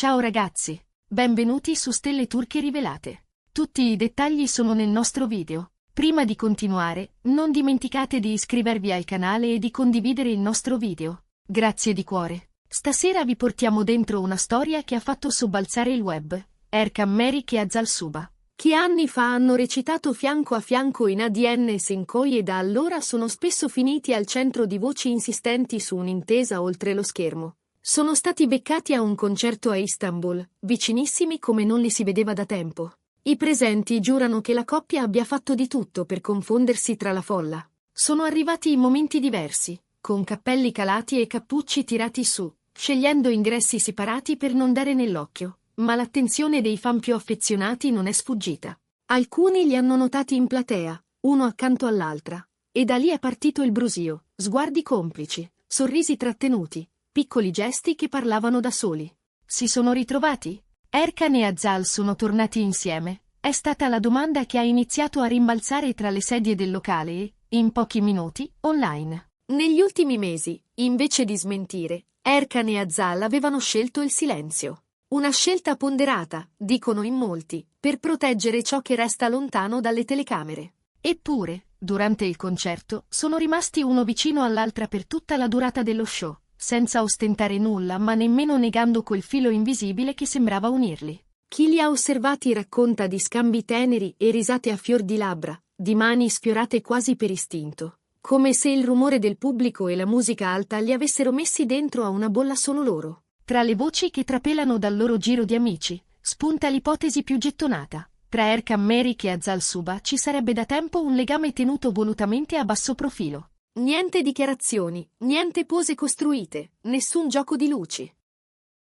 Ciao ragazzi, benvenuti su Stelle Turche Rivelate. Tutti i dettagli sono nel nostro video. Prima di continuare, non dimenticate di iscrivervi al canale e di condividere il nostro video. Grazie di cuore. Stasera vi portiamo dentro una storia che ha fatto sobbalzare il web. Erkan Merik e Azal Suba, che anni fa hanno recitato fianco a fianco in ADN e Senkoi e da allora sono spesso finiti al centro di voci insistenti su un'intesa oltre lo schermo. Sono stati beccati a un concerto a Istanbul, vicinissimi come non li si vedeva da tempo. I presenti giurano che la coppia abbia fatto di tutto per confondersi tra la folla. Sono arrivati in momenti diversi, con cappelli calati e cappucci tirati su, scegliendo ingressi separati per non dare nell'occhio, ma l'attenzione dei fan più affezionati non è sfuggita. Alcuni li hanno notati in platea, uno accanto all'altra, e da lì è partito il brusio, sguardi complici, sorrisi trattenuti, piccoli gesti che parlavano da soli. Si sono ritrovati? Erkan e Azal sono tornati insieme? È stata la domanda che ha iniziato a rimbalzare tra le sedie del locale e, in pochi minuti, online. Negli ultimi mesi, invece di smentire, Erkan e Azal avevano scelto il silenzio. Una scelta ponderata, dicono in molti, per proteggere ciò che resta lontano dalle telecamere. Eppure, durante il concerto, sono rimasti uno vicino all'altra per tutta la durata dello show, senza ostentare nulla ma nemmeno negando quel filo invisibile che sembrava unirli. Chi li ha osservati racconta di scambi teneri e risate a fior di labbra, di mani sfiorate quasi per istinto, come se il rumore del pubblico e la musica alta li avessero messi dentro a una bolla solo loro. Tra le voci che trapelano dal loro giro di amici, spunta l'ipotesi più gettonata. Tra Erkan Merik e Azal Suba ci sarebbe da tempo un legame tenuto volutamente a basso profilo. Niente dichiarazioni, niente pose costruite, nessun gioco di luci.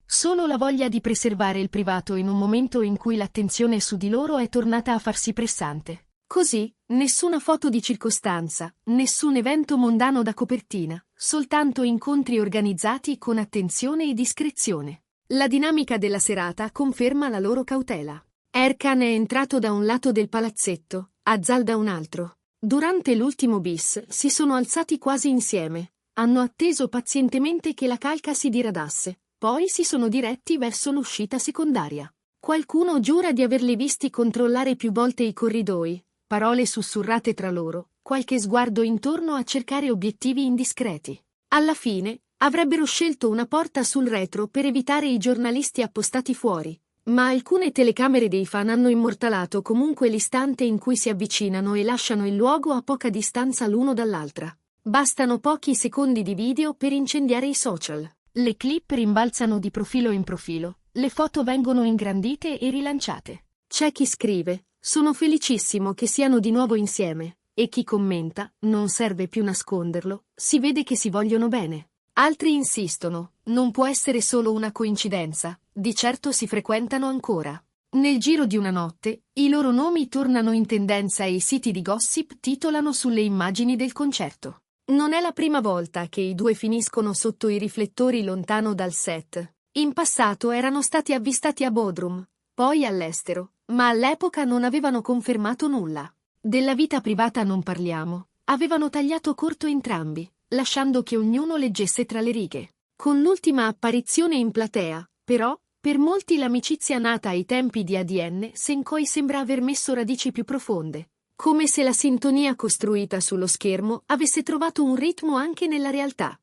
Solo la voglia di preservare il privato in un momento in cui l'attenzione su di loro è tornata a farsi pressante. Così, nessuna foto di circostanza, nessun evento mondano da copertina, soltanto incontri organizzati con attenzione e discrezione. La dinamica della serata conferma la loro cautela. Erkan è entrato da un lato del palazzetto, Azal da un altro. Durante l'ultimo bis si sono alzati quasi insieme, hanno atteso pazientemente che la calca si diradasse, poi si sono diretti verso l'uscita secondaria. Qualcuno giura di averli visti controllare più volte i corridoi, parole sussurrate tra loro, qualche sguardo intorno a cercare obiettivi indiscreti. Alla fine, avrebbero scelto una porta sul retro per evitare i giornalisti appostati fuori. Ma alcune telecamere dei fan hanno immortalato comunque l'istante in cui si avvicinano e lasciano il luogo a poca distanza l'uno dall'altra. Bastano pochi secondi di video per incendiare i social. Le clip rimbalzano di profilo in profilo, le foto vengono ingrandite e rilanciate. C'è chi scrive, sono felicissimo che siano di nuovo insieme, e chi commenta, non serve più nasconderlo, si vede che si vogliono bene. Altri insistono, non può essere solo una coincidenza, di certo si frequentano ancora. Nel giro di una notte, i loro nomi tornano in tendenza e i siti di gossip titolano sulle immagini del concerto. Non è la prima volta che i due finiscono sotto i riflettori lontano dal set. In passato erano stati avvistati a Bodrum, poi all'estero, ma all'epoca non avevano confermato nulla. Della vita privata non parliamo, avevano tagliato corto entrambi, lasciando che ognuno leggesse tra le righe. Con l'ultima apparizione in platea, però, per molti l'amicizia nata ai tempi di ADN Senkoi sembra aver messo radici più profonde, come se la sintonia costruita sullo schermo avesse trovato un ritmo anche nella realtà.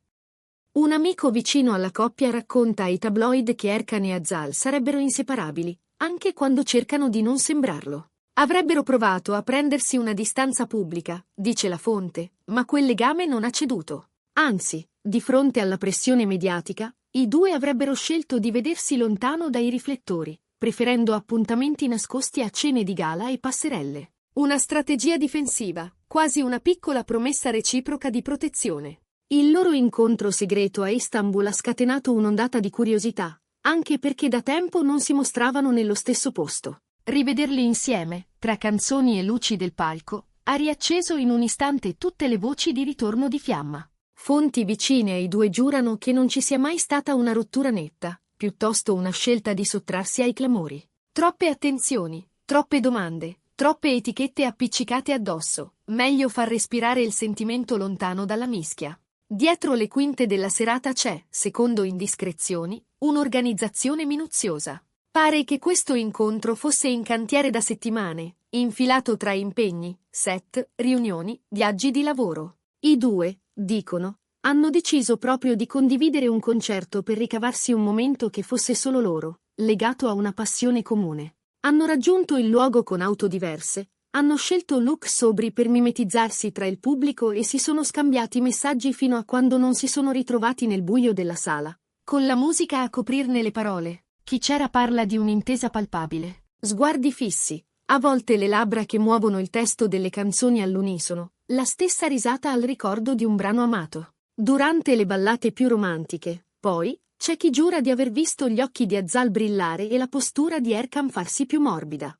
Un amico vicino alla coppia racconta ai tabloid che Erkan e Azal sarebbero inseparabili, anche quando cercano di non sembrarlo. Avrebbero provato a prendersi una distanza pubblica, dice la fonte, ma quel legame non ha ceduto. Anzi, di fronte alla pressione mediatica, i due avrebbero scelto di vedersi lontano dai riflettori, preferendo appuntamenti nascosti a cene di gala e passerelle. Una strategia difensiva, quasi una piccola promessa reciproca di protezione. Il loro incontro segreto a Istanbul ha scatenato un'ondata di curiosità, anche perché da tempo non si mostravano nello stesso posto. Rivederli insieme, tra canzoni e luci del palco, ha riacceso in un istante tutte le voci di ritorno di fiamma. Fonti vicine ai due giurano che non ci sia mai stata una rottura netta, piuttosto una scelta di sottrarsi ai clamori. Troppe attenzioni, troppe domande, troppe etichette appiccicate addosso, meglio far respirare il sentimento lontano dalla mischia. Dietro le quinte della serata c'è, secondo indiscrezioni, un'organizzazione minuziosa. Pare che questo incontro fosse in cantiere da settimane, infilato tra impegni, set, riunioni, viaggi di lavoro. I due, dicono, hanno deciso proprio di condividere un concerto per ricavarsi un momento che fosse solo loro, legato a una passione comune. Hanno raggiunto il luogo con auto diverse, hanno scelto look sobri per mimetizzarsi tra il pubblico e si sono scambiati messaggi fino a quando non si sono ritrovati nel buio della sala, con la musica a coprirne le parole. Chi c'era parla di un'intesa palpabile. Sguardi fissi, a volte le labbra che muovono il testo delle canzoni all'unisono, la stessa risata al ricordo di un brano amato. Durante le ballate più romantiche, poi, c'è chi giura di aver visto gli occhi di Azal brillare e la postura di Erkan farsi più morbida.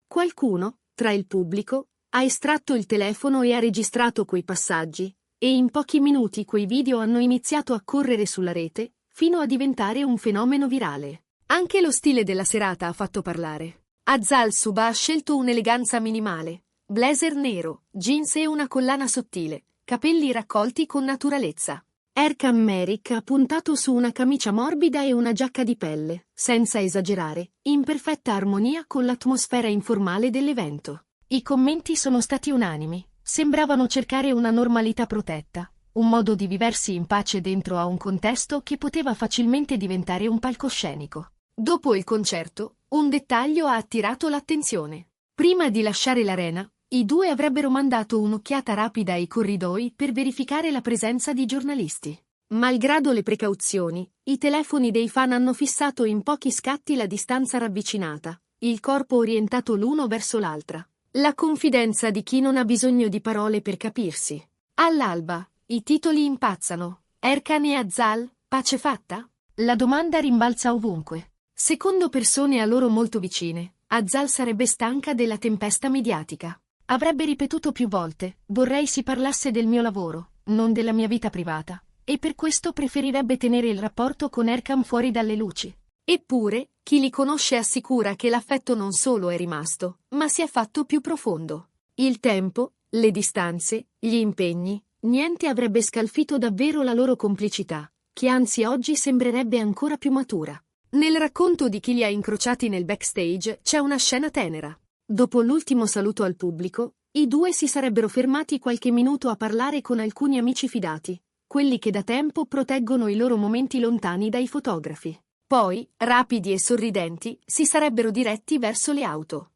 Qualcuno, tra il pubblico, ha estratto il telefono e ha registrato quei passaggi, e in pochi minuti quei video hanno iniziato a correre sulla rete, fino a diventare un fenomeno virale. Anche lo stile della serata ha fatto parlare. Azal Suba ha scelto un'eleganza minimale, blazer nero, jeans e una collana sottile, capelli raccolti con naturalezza. Erkan Merik ha puntato su una camicia morbida e una giacca di pelle, senza esagerare, in perfetta armonia con l'atmosfera informale dell'evento. I commenti sono stati unanimi, sembravano cercare una normalità protetta, un modo di viversi in pace dentro a un contesto che poteva facilmente diventare un palcoscenico. Dopo il concerto, un dettaglio ha attirato l'attenzione. Prima di lasciare l'arena, i due avrebbero mandato un'occhiata rapida ai corridoi per verificare la presenza di giornalisti. Malgrado le precauzioni, i telefoni dei fan hanno fissato in pochi scatti la distanza ravvicinata, il corpo orientato l'uno verso l'altra. La confidenza di chi non ha bisogno di parole per capirsi. All'alba, i titoli impazzano. Erkan e Azal, pace fatta? La domanda rimbalza ovunque. Secondo persone a loro molto vicine, Azal sarebbe stanca della tempesta mediatica. Avrebbe ripetuto più volte, vorrei si parlasse del mio lavoro, non della mia vita privata, e per questo preferirebbe tenere il rapporto con Erkan fuori dalle luci. Eppure, chi li conosce assicura che l'affetto non solo è rimasto, ma si è fatto più profondo. Il tempo, le distanze, gli impegni, niente avrebbe scalfito davvero la loro complicità, che anzi oggi sembrerebbe ancora più matura. Nel racconto di chi li ha incrociati nel backstage c'è una scena tenera. Dopo l'ultimo saluto al pubblico, i due si sarebbero fermati qualche minuto a parlare con alcuni amici fidati, quelli che da tempo proteggono i loro momenti lontani dai fotografi. Poi, rapidi e sorridenti, si sarebbero diretti verso le auto.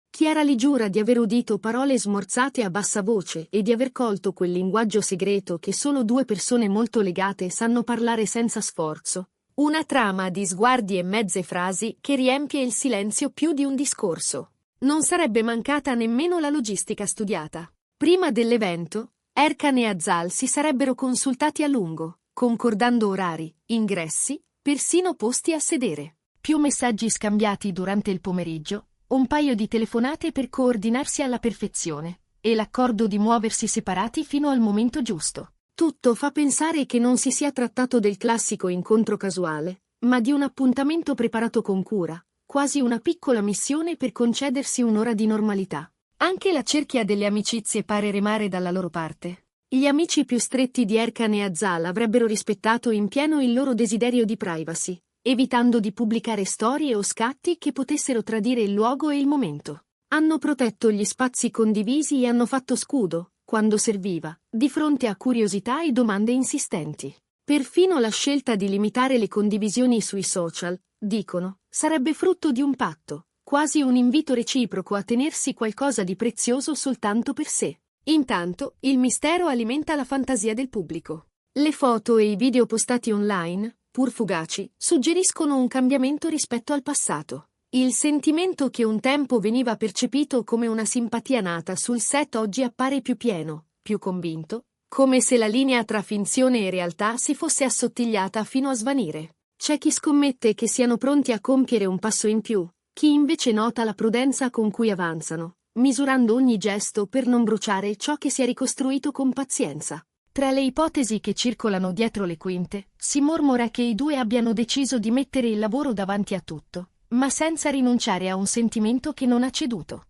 Chiara li giura di aver udito parole smorzate a bassa voce e di aver colto quel linguaggio segreto che solo due persone molto legate sanno parlare senza sforzo. Una trama di sguardi e mezze frasi che riempie il silenzio più di un discorso. Non sarebbe mancata nemmeno la logistica studiata. Prima dell'evento, Erkan e Azal si sarebbero consultati a lungo, concordando orari, ingressi, persino posti a sedere. Più messaggi scambiati durante il pomeriggio, un paio di telefonate per coordinarsi alla perfezione, e l'accordo di muoversi separati fino al momento giusto. Tutto fa pensare che non si sia trattato del classico incontro casuale, ma di un appuntamento preparato con cura, quasi una piccola missione per concedersi un'ora di normalità. Anche la cerchia delle amicizie pare remare dalla loro parte. Gli amici più stretti di Erkan e Azal avrebbero rispettato in pieno il loro desiderio di privacy, evitando di pubblicare storie o scatti che potessero tradire il luogo e il momento. Hanno protetto gli spazi condivisi e hanno fatto scudo, quando serviva, di fronte a curiosità e domande insistenti. Perfino la scelta di limitare le condivisioni sui social, dicono, sarebbe frutto di un patto, quasi un invito reciproco a tenersi qualcosa di prezioso soltanto per sé. Intanto, il mistero alimenta la fantasia del pubblico. Le foto e i video postati online, pur fugaci, suggeriscono un cambiamento rispetto al passato. Il sentimento che un tempo veniva percepito come una simpatia nata sul set oggi appare più pieno, più convinto, come se la linea tra finzione e realtà si fosse assottigliata fino a svanire. C'è chi scommette che siano pronti a compiere un passo in più, chi invece nota la prudenza con cui avanzano, misurando ogni gesto per non bruciare ciò che si è ricostruito con pazienza. Tra le ipotesi che circolano dietro le quinte, si mormora che i due abbiano deciso di mettere il lavoro davanti a tutto, ma senza rinunciare a un sentimento che non ha ceduto.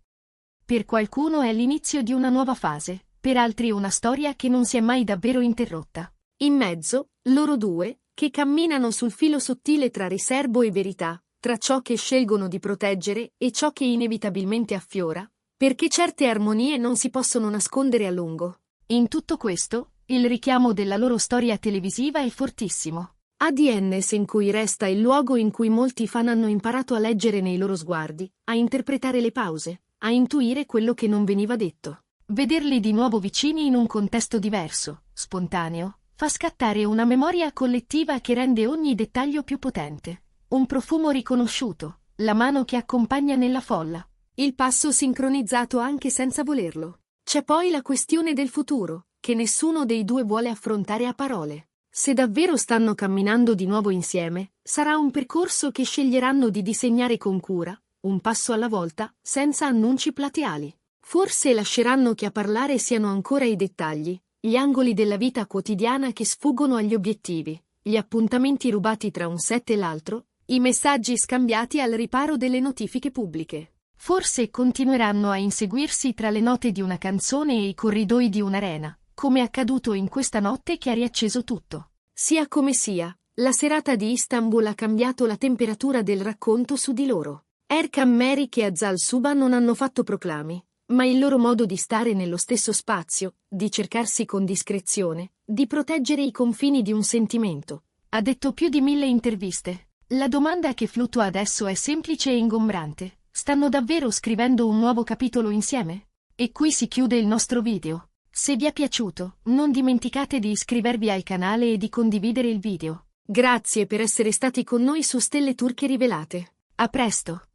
Per qualcuno è l'inizio di una nuova fase, per altri una storia che non si è mai davvero interrotta. In mezzo, loro due, che camminano sul filo sottile tra riserbo e verità, tra ciò che scelgono di proteggere e ciò che inevitabilmente affiora, perché certe armonie non si possono nascondere a lungo. In tutto questo, il richiamo della loro storia televisiva è fortissimo. ADNs in cui resta il luogo in cui molti fan hanno imparato a leggere nei loro sguardi, a interpretare le pause, a intuire quello che non veniva detto. Vederli di nuovo vicini in un contesto diverso, spontaneo, fa scattare una memoria collettiva che rende ogni dettaglio più potente. Un profumo riconosciuto, la mano che accompagna nella folla, il passo sincronizzato anche senza volerlo. C'è poi la questione del futuro, che nessuno dei due vuole affrontare a parole. Se davvero stanno camminando di nuovo insieme, sarà un percorso che sceglieranno di disegnare con cura, un passo alla volta, senza annunci plateali. Forse lasceranno che a parlare siano ancora i dettagli, gli angoli della vita quotidiana che sfuggono agli obiettivi, gli appuntamenti rubati tra un set e l'altro, i messaggi scambiati al riparo delle notifiche pubbliche. Forse continueranno a inseguirsi tra le note di una canzone e i corridoi di un'arena, come è accaduto in questa notte che ha riacceso tutto. Sia come sia, la serata di Istanbul ha cambiato la temperatura del racconto su di loro. Erkan Merik e Azal Suba non hanno fatto proclami, ma il loro modo di stare nello stesso spazio, di cercarsi con discrezione, di proteggere i confini di un sentimento. Ha detto più di 1000 interviste. La domanda che fluttua adesso è semplice e ingombrante. Stanno davvero scrivendo un nuovo capitolo insieme? E qui si chiude il nostro video. Se vi è piaciuto, non dimenticate di iscrivervi al canale e di condividere il video. Grazie per essere stati con noi su Stelle Turche Rivelate. A presto!